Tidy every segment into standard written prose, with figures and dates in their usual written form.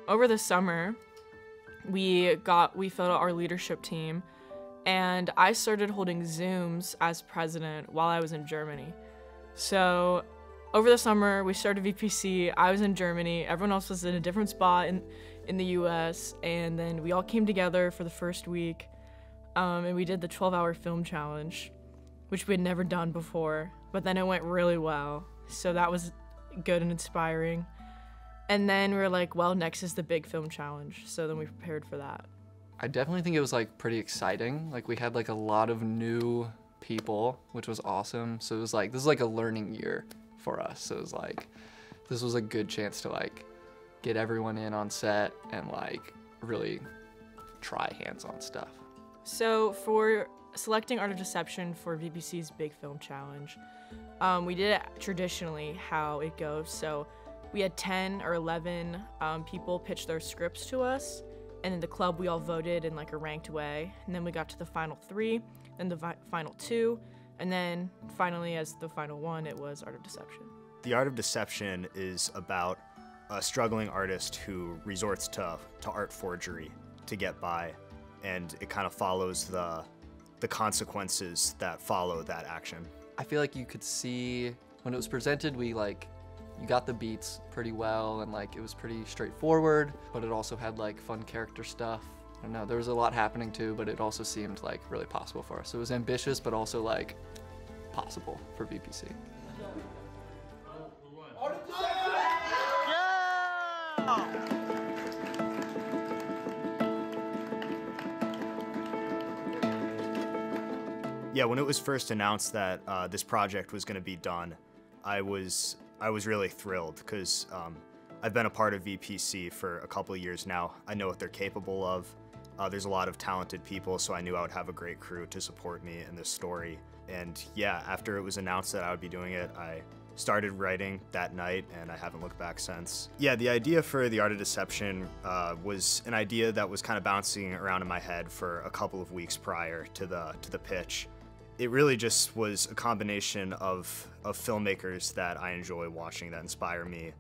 over the summer, we filled out our leadership team, and I started holding Zooms as president while I was in Germany. So over the summer, we started VPC. I was in Germany. Everyone else was in a different spot in the US, and then we all came together for the first week, and we did the 12-hour film challenge, which we had never done before, but then it went really well, so that was good and inspiring. And then we were like, well, next is the big film challenge, so then we prepared for that. I definitely think it was like pretty exciting. Like we had like a lot of new people, which was awesome. So it was like, this is like a learning year for us. So it was like, this was a good chance to like get everyone in on set and like really try hands-on stuff. So for selecting Art of Deception for VPC's Big Film Challenge, we did it traditionally how it goes. So we had 10 or 11 people pitch their scripts to us, and in the club we all voted in like a ranked way, and then we got to the final 3, then the final 2, and then finally as the final one it was Art of Deception. The Art of Deception is about a struggling artist who resorts to art forgery to get by, and it kind of follows the consequences that follow that action. I feel like you could see when it was presented, you got the beats pretty well, and like it was pretty straightforward, but it also had like fun character stuff. I don't know, there was a lot happening too, but it also seemed like really possible for us. So it was ambitious, but also like possible for VPC. Yeah, when it was first announced that this project was going to be done, I was really thrilled because I've been a part of VPC for a couple of years now. I know what they're capable of. There's a lot of talented people, so I knew I would have a great crew to support me in this story. And yeah, after it was announced that I would be doing it, I started writing that night, and I haven't looked back since. Yeah, the idea for The Art of Deception was an idea that was kind of bouncing around in my head for a couple of weeks prior to the pitch. It really just was a combination of filmmakers that I enjoy watching that inspire me.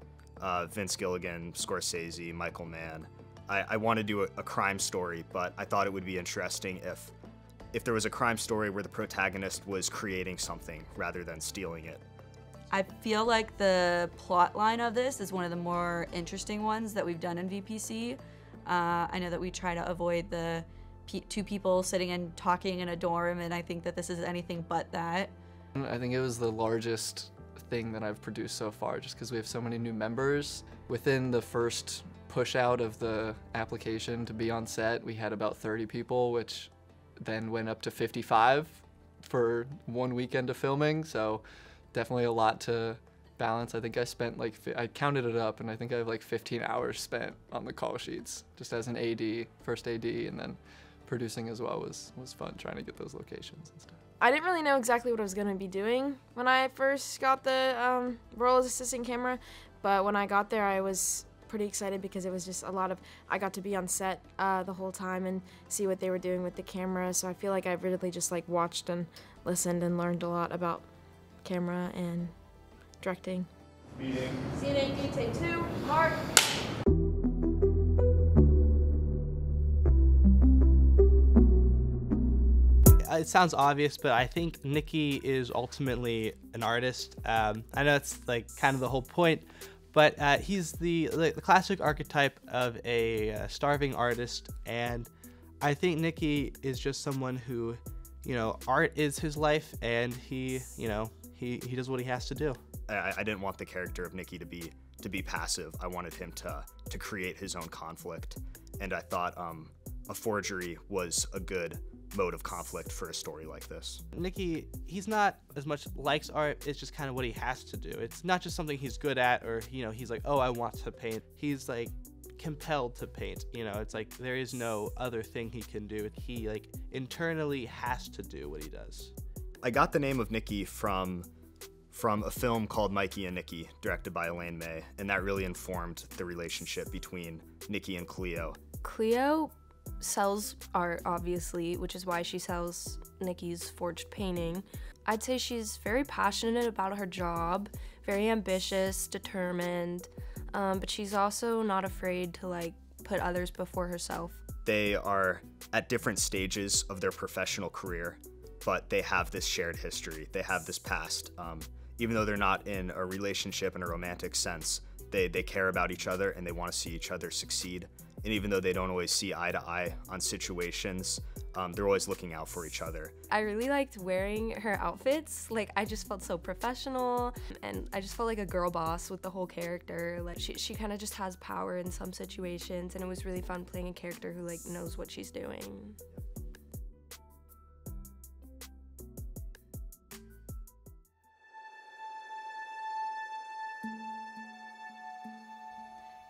Vince Gilligan, Scorsese, Michael Mann. I want to do a crime story, but I thought it would be interesting if there was a crime story where the protagonist was creating something rather than stealing it. I feel like the plot line of this is one of the more interesting ones that we've done in VPC. I know that we try to avoid the two people sitting and talking in a dorm, and I think that this is anything but that. I think it was the largest thing that I've produced so far, just because we have so many new members. Within the first push out of the application to be on set, we had about 30 people, which then went up to 55 for one weekend of filming, so definitely a lot to balance. I think I spent I counted it up, and I think I have like 15 hours spent on the call sheets, just as an AD, first AD, and then producing as well was fun, trying to get those locations and stuff. I didn't really know exactly what I was going to be doing when I first got the role as assistant camera, but when I got there I was pretty excited because it was just I got to be on set the whole time and see what they were doing with the camera, so I feel like I really just watched and listened and learned a lot about camera and directing. Meeting. Scene AP, take 2, mark. It sounds obvious, but I think Nikki is ultimately an artist. I know it's kind of the whole point, but he's the classic archetype of a starving artist, and I think Nikki is just someone who, art is his life, and he does what he has to do. I didn't want the character of Nikki to be passive. I wanted him to create his own conflict, and I thought a forgery was a good mode of conflict for a story like this. Nikki, he's not as much likes art, it's just kind of what he has to do. It's not just something he's good at, or he's like, oh, I want to paint. He's compelled to paint. It's there is no other thing he can do. He internally has to do what he does. I got the name of Nikki from a film called Mikey and Nikki, directed by Elaine May, and that really informed the relationship between Nikki and Cleo. Cleo sells art, obviously, which is why she sells Nikki's forged painting. I'd say she's very passionate about her job, very ambitious, determined. but she's also not afraid to like put others before herself. They are at different stages of their professional career, but they have this shared history. They have this past. Even though they're not in a relationship in a romantic sense, they care about each other and they want to see each other succeed. And even though they don't always see eye to eye on situations, they're always looking out for each other. I really liked wearing her outfits. Like, I just felt so professional, and I just felt like a girl boss with the whole character. Like, she kind of just has power in some situations, and it was really fun playing a character who like knows what she's doing.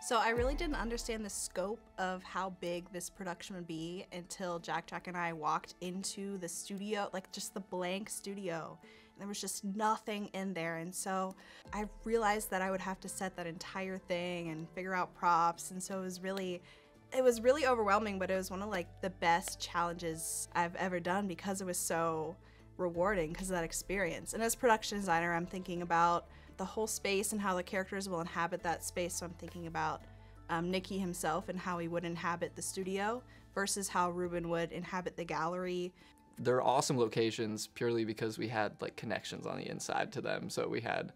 So I really didn't understand the scope of how big this production would be until Jack and I walked into the studio, like just the blank studio. And there was just nothing in there. And so I realized that I would have to set that entire thing and figure out props. And so it was really overwhelming, but it was one of like the best challenges I've ever done because it was so rewarding because of that experience. And as production designer, I'm thinking about the whole space and how the characters will inhabit that space. So I'm thinking about Nicky himself and how he would inhabit the studio versus how Ruben would inhabit the gallery. They're awesome locations purely because we had like connections on the inside to them. So we had,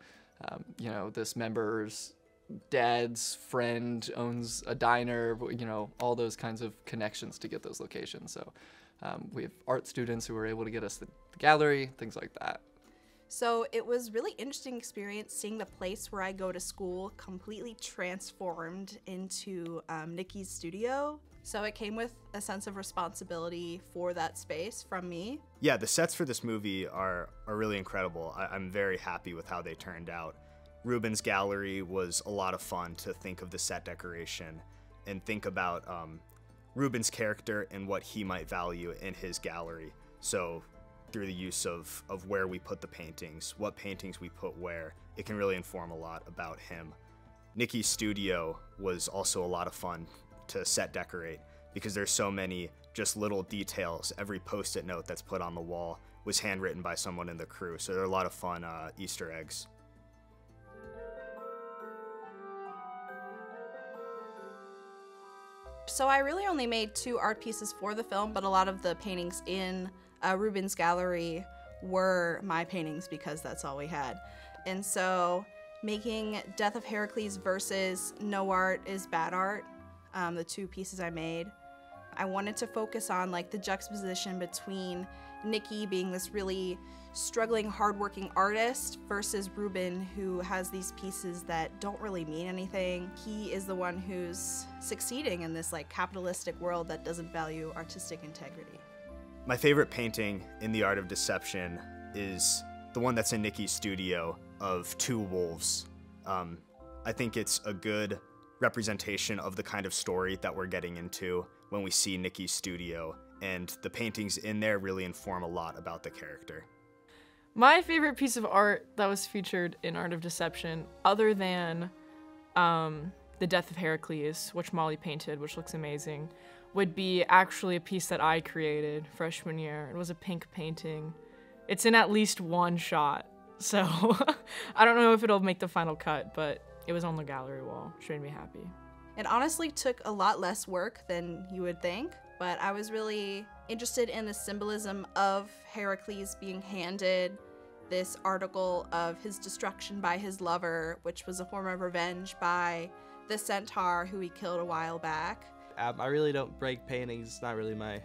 you know, this member's dad's friend owns a diner, you know, all those kinds of connections to get those locations. So we have art students who were able to get us the gallery, things like that. So it was really interesting experience seeing the place where I go to school completely transformed into Nicky's studio. So it came with a sense of responsibility for that space from me. Yeah, the sets for this movie are really incredible. I'm very happy with how they turned out. Ruben's gallery was a lot of fun to think of the set decoration and think about Ruben's character and what he might value in his gallery. So through the use of where we put the paintings, what paintings we put where, it can really inform a lot about him. Nicky's studio was also a lot of fun to set decorate because there's so many just little details. Every post-it note that's put on the wall was handwritten by someone in the crew, so there are a lot of fun Easter eggs. So I really only made 2 art pieces for the film, but a lot of the paintings in Ruben's gallery were my paintings because that's all we had. And so making Death of Heracles versus No Art is Bad Art, the 2 pieces I made, I wanted to focus on like the juxtaposition between Nicky being this really struggling, hardworking artist versus Ruben, who has these pieces that don't really mean anything. He is the one who's succeeding in this like capitalistic world that doesn't value artistic integrity. My favorite painting in The Art of Deception is the one that's in Nicky's studio of 2 wolves. I think it's a good representation of the kind of story that we're getting into when we see Nicky's studio, and the paintings in there really inform a lot about the character. My favorite piece of art that was featured in Art of Deception, other than The Death of Heracles, which Molly painted, which looks amazing, would be actually a piece that I created freshman year. It was a pink painting. It's in at least 1 shot, so I don't know if it'll make the final cut, but it was on the gallery wall, which made me happy. It honestly took a lot less work than you would think, but I was really interested in the symbolism of Heracles being handed this article of his destruction by his lover, which was a form of revenge by the centaur who he killed a while back. I really don't break paintings. It's not really my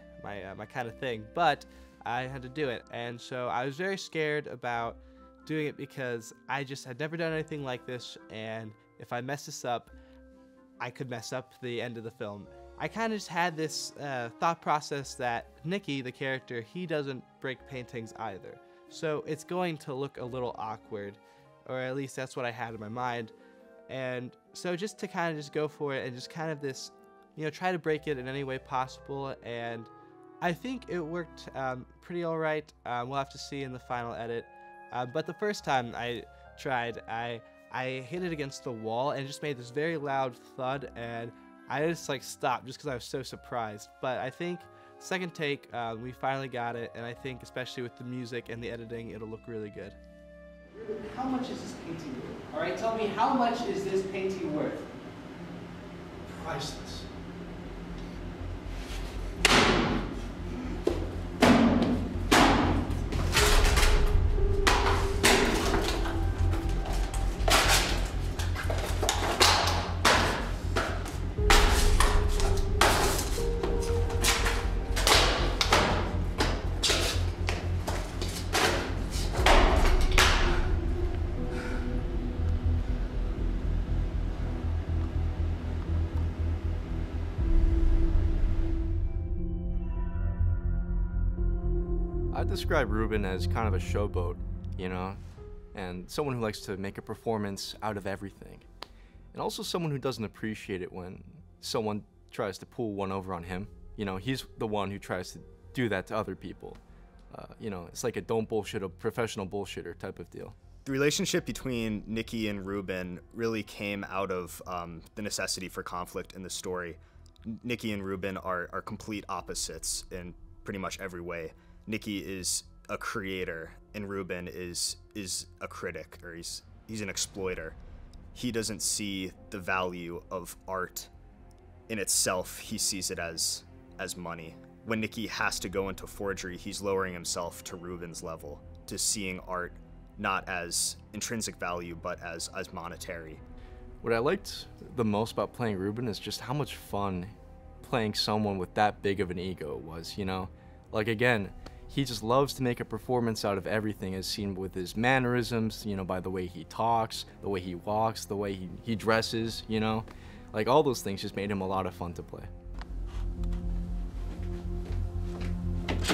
kind of thing, but I had to do it. And so I was very scared about doing it because I just had never done anything like this, and if I mess this up, I could mess up the end of the film. I kind of just had this thought process that Nicky, the character, he doesn't break paintings either. So it's going to look a little awkward, or at least that's what I had in my mind. And so just to kind of just go for it and just kind of this, you know, try to break it in any way possible. And I think it worked pretty all right. We'll have to see in the final edit. But the first time I tried, I hit it against the wall and it just made this very loud thud, and I just like stopped just because I was so surprised. But I think second take, we finally got it, and I think especially with the music and the editing, it'll look really good. How much is this painting worth? All right, tell me, how much is this painting worth? Priceless. I describe Ruben as kind of a showboat, you know, and someone who likes to make a performance out of everything. And also someone who doesn't appreciate it when someone tries to pull one over on him. You know, he's the one who tries to do that to other people. You know, it's like a don't bullshit a professional bullshitter type of deal. The relationship between Nikki and Ruben really came out of the necessity for conflict in the story. Nikki and Ruben are complete opposites in pretty much every way. Nikki is a creator and Ruben is a critic, or he's an exploiter. He doesn't see the value of art in itself. He sees it as money. When Nikki has to go into forgery, he's lowering himself to Ruben's level, to seeing art not as intrinsic value, but as monetary. What I liked the most about playing Ruben is just how much fun playing someone with that big of an ego was, you know? Like, again, he just loves to make a performance out of everything, as seen with his mannerisms, you know, by the way he talks, the way he walks, the way he dresses, you know? Like, all those things just made him a lot of fun to play.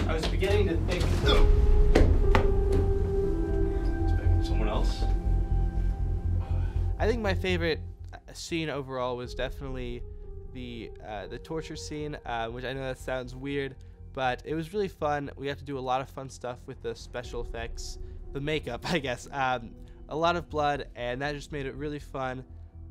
I was beginning to think... Expecting someone else? I think my favorite scene overall was definitely the torture scene, which I know that sounds weird, but it was really fun. We have to do a lot of fun stuff with the special effects, the makeup, I guess. A lot of blood, and that just made it really fun.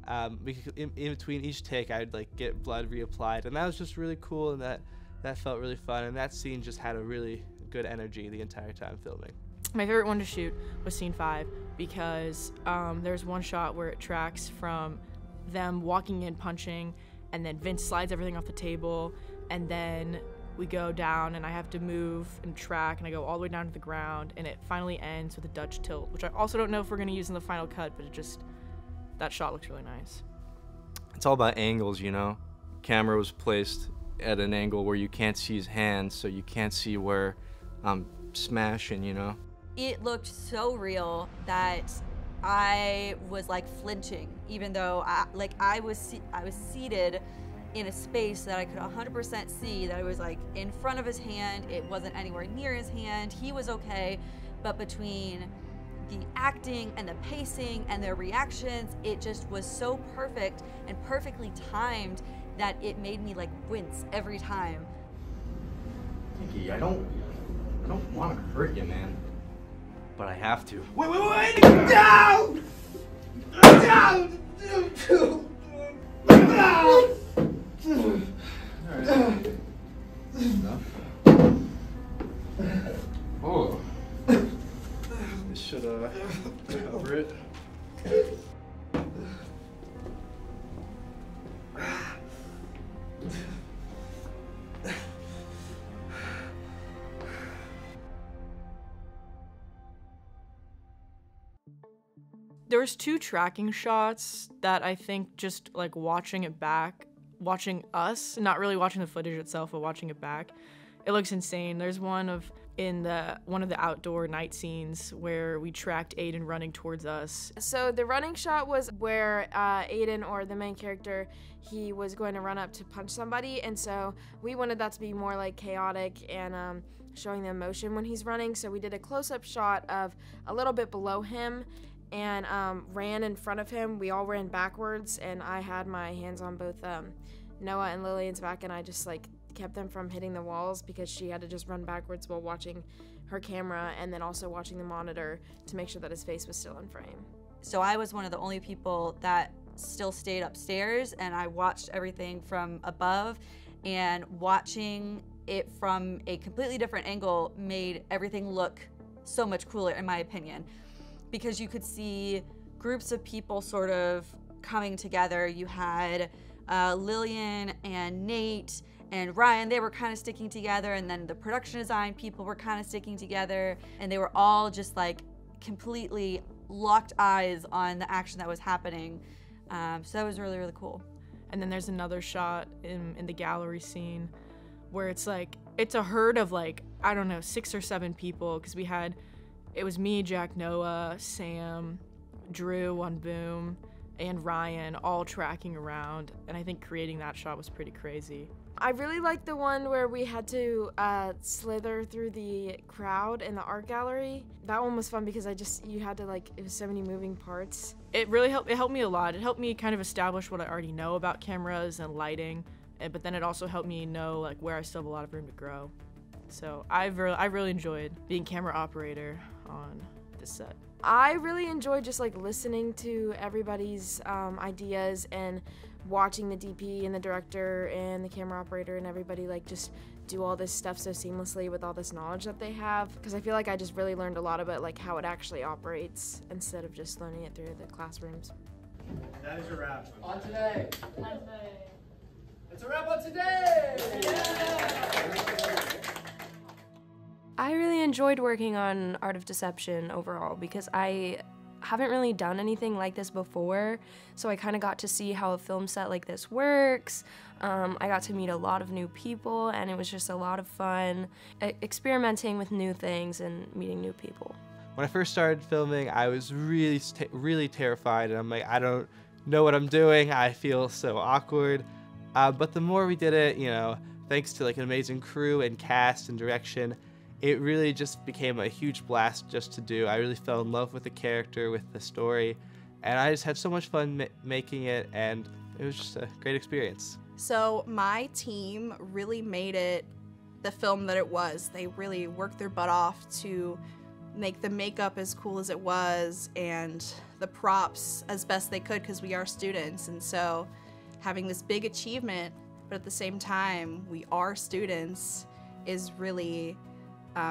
In between each take, I'd like get blood reapplied, and that was just really cool, and that felt really fun. And that scene just had a really good energy the entire time filming. My favorite one to shoot was scene 5 because there's one shot where it tracks from them walking in, punching, and then Vince slides everything off the table, and then we go down and I have to move and track, and I go all the way down to the ground, and it finally ends with a Dutch tilt, which I also don't know if we're going to use in the final cut, but that shot looks really nice. It's all about angles, you know? Camera was placed at an angle where you can't see his hands, so you can't see where I'm smashing, you know? It looked so real that I was like flinching, even though I was seated in a space that I could 100% see that I was like in front of his hand. It wasn't anywhere near his hand. He was okay, but between the acting and the pacing and their reactions, it just was so perfect and perfectly timed that it made me like wince every time. Nikki, I don't want to hurt you, man. But I have to. Wait! Down! Down! Down! Alright. Enough. Oh. This should cover it. There was 2 tracking shots that I think just like watching it back, watching us, not really watching the footage itself, but watching it back, it looks insane. There's one of the outdoor night scenes where we tracked Aiden running towards us. So the running shot was where Aiden, or the main character, he was going to run up to punch somebody, and so we wanted that to be more like chaotic and showing the emotion when he's running. So we did a close-up shot of a little bit below him and ran in front of him. We all ran backwards, and I had my hands on both Noah and Lillian's back, and I just like kept them from hitting the walls because she had to just run backwards while watching her camera and then also watching the monitor to make sure that his face was still in frame. So I was one of the only people that still stayed upstairs, and I watched everything from above, and watching it from a completely different angle made everything look so much cooler, in my opinion. because you could see groups of people sort of coming together. You had Lillian and Nate and Ryan, they were kind of sticking together, and then the production design people were kind of sticking together, and they were all just like completely locked eyes on the action that was happening. So that was really, really cool. And then there's another shot in the gallery scene where it's like, it's a herd of like, I don't know, 6 or 7 people, because it was me, Jack, Noah, Sam, Drew on boom, and Ryan all tracking around, and I think creating that shot was pretty crazy. I really liked the one where we had to slither through the crowd in the art gallery. That one was fun because you had to like, it was so many moving parts. It really helped me a lot. It helped me kind of establish what I already know about cameras and lighting, but then it also helped me know like where I still have a lot of room to grow. So I really enjoyed being camera operator on this set. I really enjoyed just like listening to everybody's ideas and watching the DP and the director and the camera operator and everybody like just do all this stuff so seamlessly with all this knowledge that they have, because I feel like I just really learned a lot about like how it actually operates instead of just learning it through the classrooms. That is a wrap. On today. On today. It's a wrap on today! I really enjoyed working on Art of Deception overall because I haven't really done anything like this before, so I kind of got to see how a film set like this works. I got to meet a lot of new people, and it was just a lot of fun experimenting with new things and meeting new people. When I first started filming, I was really terrified, and I'm like, I don't know what I'm doing. I feel so awkward. But the more we did it, you know, thanks to like an amazing crew and cast and direction, it really just became a huge blast just to do. I really fell in love with the character, with the story, and I just had so much fun making it, and it was just a great experience. So my team really made it the film that it was. They really worked their butt off to make the makeup as cool as it was and the props as best they could, because we are students, and so having this big achievement, but at the same time we are students, is really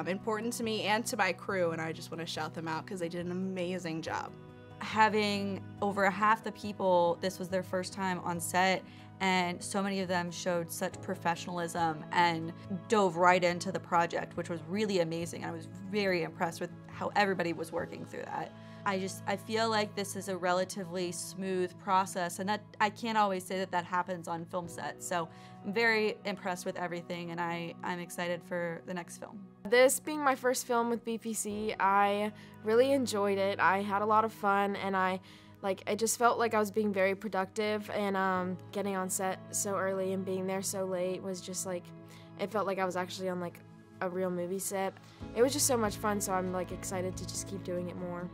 important to me and to my crew, and I just want to shout them out because they did an amazing job. Having over half the people, this was their first time on set, and so many of them showed such professionalism and dove right into the project, which was really amazing. I was very impressed with how everybody was working through that. I feel like this is a relatively smooth process, and that I can't always say that happens on film sets. So I'm very impressed with everything, and I'm excited for the next film. This being my first film with VPC, I really enjoyed it. I had a lot of fun, and I just felt like I was being very productive, and getting on set so early and being there so late was just like, it felt like I was actually on like a real movie set. It was just so much fun, so I'm like excited to just keep doing it more.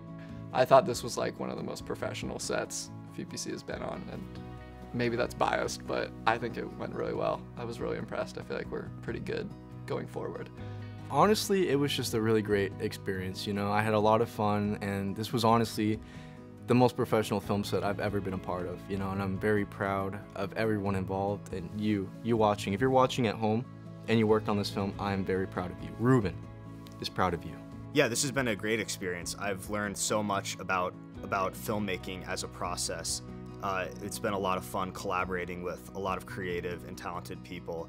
I thought this was like one of the most professional sets VPC has been on, and maybe that's biased, but I think it went really well. I was really impressed. I feel like we're pretty good going forward. Honestly, it was just a really great experience. You know, I had a lot of fun, and this was honestly the most professional film set I've ever been a part of, you know, and I'm very proud of everyone involved, and you watching. If you're watching at home and you worked on this film, I'm very proud of you. Ruben is proud of you. Yeah, this has been a great experience. I've learned so much about filmmaking as a process. It's been a lot of fun collaborating with a lot of creative and talented people.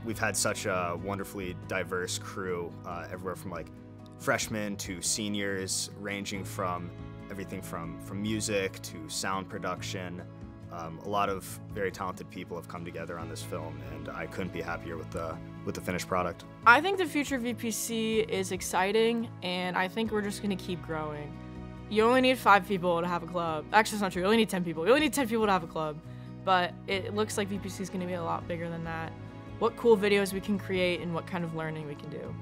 We've had such a wonderfully diverse crew, everywhere from like freshmen to seniors, ranging from everything from music to sound production. A lot of very talented people have come together on this film, and I couldn't be happier with the finished product. I think the future of VPC is exciting, and I think we're just gonna keep growing. You only need 5 people to have a club. Actually, it's not true. You only need 10 people. You only need 10 people to have a club. But it looks like VPC is gonna be a lot bigger than that. What cool videos we can create and what kind of learning we can do.